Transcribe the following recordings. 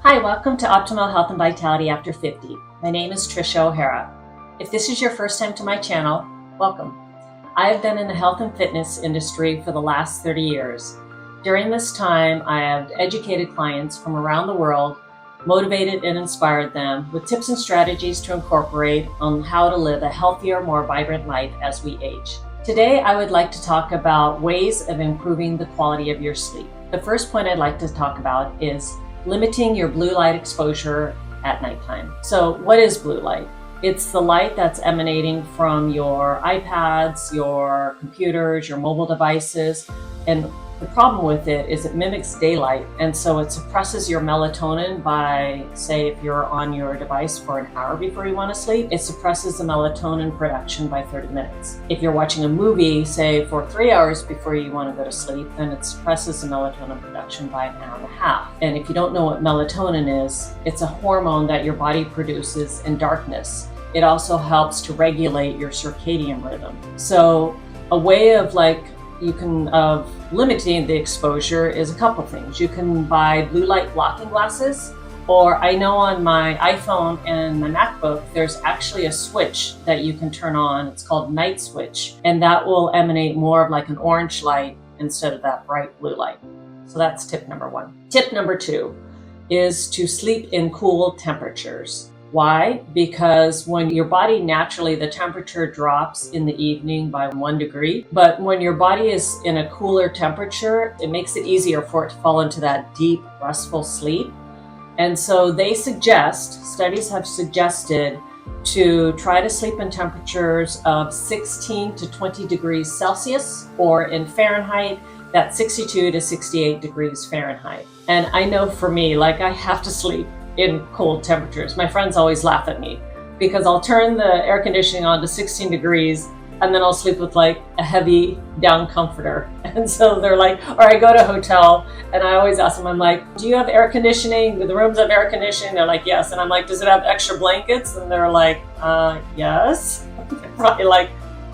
Hi, welcome to Optimal Health and Vitality After 50. My name is Trisha O'Hara. If this is your first time to my channel, welcome. I have been in the health and fitness industry for the last 30 years. During this time, I have educated clients from around the world, motivated and inspired them with tips and strategies to incorporate on how to live a healthier, more vibrant life as we age. Today, I would like to talk about ways of improving the quality of your sleep. The first point I'd like to talk about is limiting your blue light exposure at nighttime. So what is blue light? It's the light that's emanating from your iPads, your computers, your mobile devices. And the problem with it is it mimics daylight. And so it suppresses your melatonin by, say, if you're on your device for an hour before you want to sleep, it suppresses the melatonin production by 30 minutes. If you're watching a movie, say, for 3 hours before you want to go to sleep, then it suppresses the melatonin production by an hour and a half. And if you don't know what melatonin is, it's a hormone that your body produces in darkness. It also helps to regulate your circadian rhythm. So a way of limiting the exposure is a couple things. You can buy blue light blocking glasses, or I know on my iPhone and my MacBook, there's actually a switch that you can turn on. It's called night switch, and that will emanate more of like an orange light instead of that bright blue light. So that's tip number one. Tip number two is to sleep in cool temperatures. Why? Because when your body naturally, the temperature drops in the evening by 1 degree, but when your body is in a cooler temperature, it makes it easier for it to fall into that deep, restful sleep. And so studies have suggested to try to sleep in temperatures of 16 to 20 degrees Celsius, or in Fahrenheit, that's 62 to 68 degrees Fahrenheit. And I know for me, I have to sleep in cold temperatures. My friends always laugh at me because I'll turn the air conditioning on to 16 degrees and then I'll sleep with a heavy down comforter. And so they're like, or I go to a hotel and I always ask them, I'm like, do you have air conditioning? Do the rooms have air conditioning? They're like, yes. And I'm like, does it have extra blankets? And they're like, yes. They're probably like,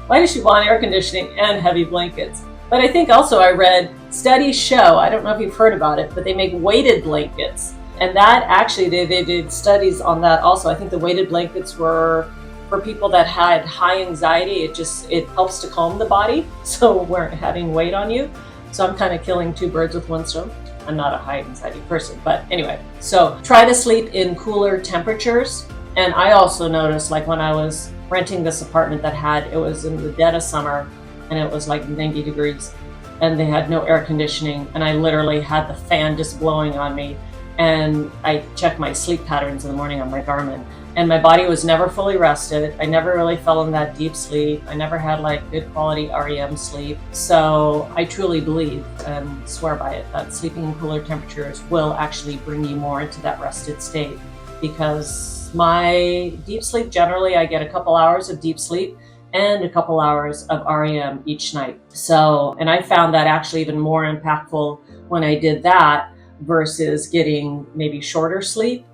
why does she want air conditioning and heavy blankets? But I think also I read studies show, I don't know if you've heard about it, but they make weighted blankets. And that actually, they did studies on that also. I think the weighted blankets were for people that had high anxiety. It helps to calm the body, so weren't having weight on you. So I'm kind of killing two birds with one stone. I'm not a high anxiety person, but anyway. So try to sleep in cooler temperatures. And I also noticed, when I was renting this apartment it was in the dead of summer, and it was 90 degrees, and they had no air conditioning, and I literally had the fan just blowing on me. And I checked my sleep patterns in the morning on my Garmin, and my body was never fully rested. I never really fell in that deep sleep. I never had good quality REM sleep. So I truly believe and swear by it that sleeping in cooler temperatures will actually bring you more into that rested state, because my deep sleep, generally I get a couple hours of deep sleep and a couple hours of REM each night. So, and I found that actually even more impactful when I did that versus getting maybe shorter sleep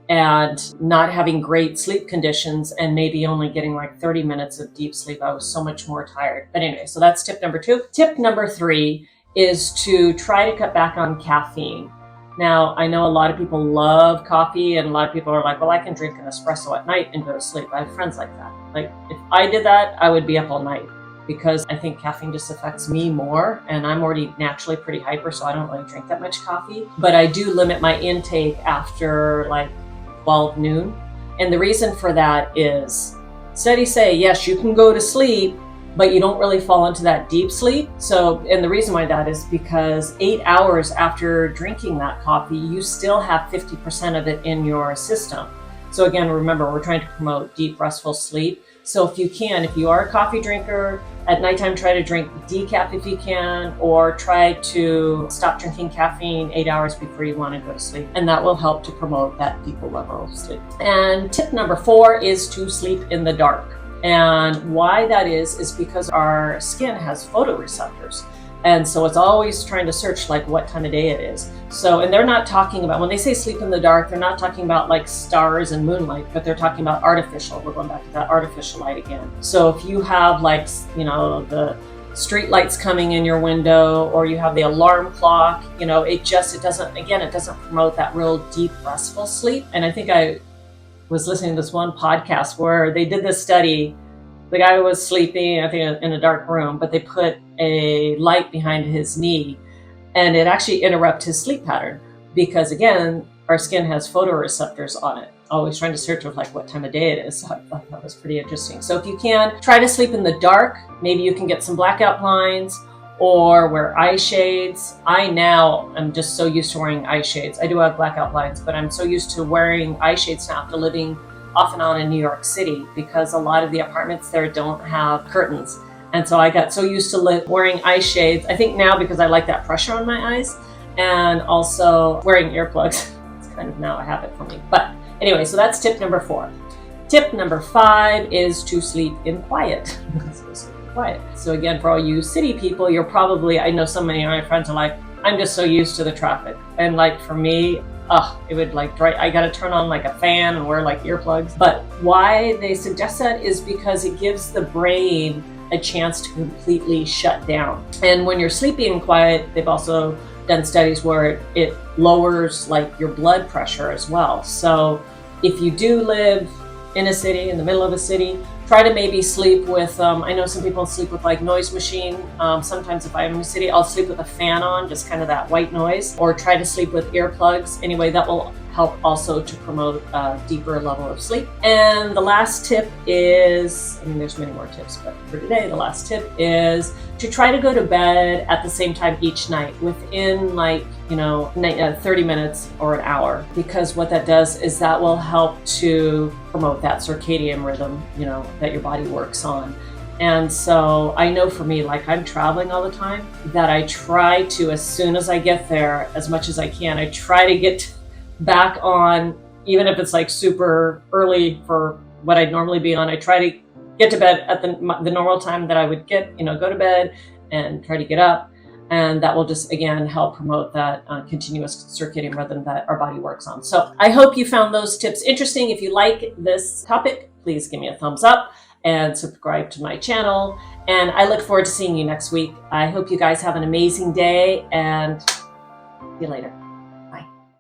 and not having great sleep conditions and maybe only getting 30 minutes of deep sleep. I was so much more tired. But anyway, so that's tip number two. Tip number three is to try to cut back on caffeine. Now, I know a lot of people love coffee, and a lot of people are like, well, I can drink an espresso at night and go to sleep. I have friends like that. If I did that, I would be up all night, because I think caffeine just affects me more, and I'm already naturally pretty hyper, so I don't really drink that much coffee. But I do limit my intake after 12 noon. And the reason for that is studies say, yes, you can go to sleep, but you don't really fall into that deep sleep. So, and the reason why that is because 8 hours after drinking that coffee, you still have 50% of it in your system. So again, remember, we're trying to promote deep, restful sleep. So if you are a coffee drinker, at nighttime, try to drink decaf if you can, or try to stop drinking caffeine 8 hours before you want to go to sleep. And that will help to promote that deeper level of sleep. And tip number four is to sleep in the dark. And why that is because our skin has photoreceptors. And so it's always trying to search what time of day it is. So, and they're not talking about, when they say sleep in the dark, they're not talking about stars and moonlight, but they're talking about artificial. We're going back to that artificial light again. So if you have the street lights coming in your window, or you have the alarm clock, it doesn't promote that real deep restful sleep. And I think I was listening to this one podcast where they did this study. The guy was sleeping, I think, in a dark room, but they put a light behind his knee, and it actually interrupted his sleep pattern because, again, our skin has photoreceptors on it. Always trying to search of what time of day it is. So I thought that was pretty interesting. So if you can, try to sleep in the dark. Maybe you can get some blackout blinds or wear eye shades. I now am just so used to wearing eye shades. I do have blackout blinds, but I'm so used to wearing eye shades now after living off and on in New York City because a lot of the apartments there don't have curtains. And so I got so used to wearing eye shades. I think now because I like that pressure on my eyes, and also wearing earplugs. It's kind of now a habit for me. But anyway, so that's tip number 4. Tip number 5 is to sleep in quiet. Quiet. So again, for all you city people, I know so many of my friends are like, I'm just so used to the traffic. And for me, it would I gotta turn on a fan and wear earplugs. But why they suggest that is because it gives the brain a chance to completely shut down. And when you're sleeping in quiet, they've also done studies where it lowers your blood pressure as well. So if you do live in a city, in the middle of a city, try to maybe sleep with, I know some people sleep with noise machine. Sometimes if I'm in a city, I'll sleep with a fan on, just kind of that white noise, or try to sleep with earplugs. Anyway, that will help also to promote a deeper level of sleep. And the last tip is, there's many more tips, but for today, the last tip is to try to go to bed at the same time each night within 30 minutes or an hour, because what that does is that will help to promote that circadian rhythm, that your body works on. And so I know for me, I'm traveling all the time, that I try to, as soon as I get there, as much as I can, I try to get back on, even if it's super early for what I'd normally be on. I try to get to bed at the normal time that I would go to bed and try to get up. And that will just, again, help promote that continuous circadian rhythm that our body works on. So I hope you found those tips interesting. If you like this topic, please give me a thumbs up and subscribe to my channel. And I look forward to seeing you next week. I hope you guys have an amazing day, and see you later.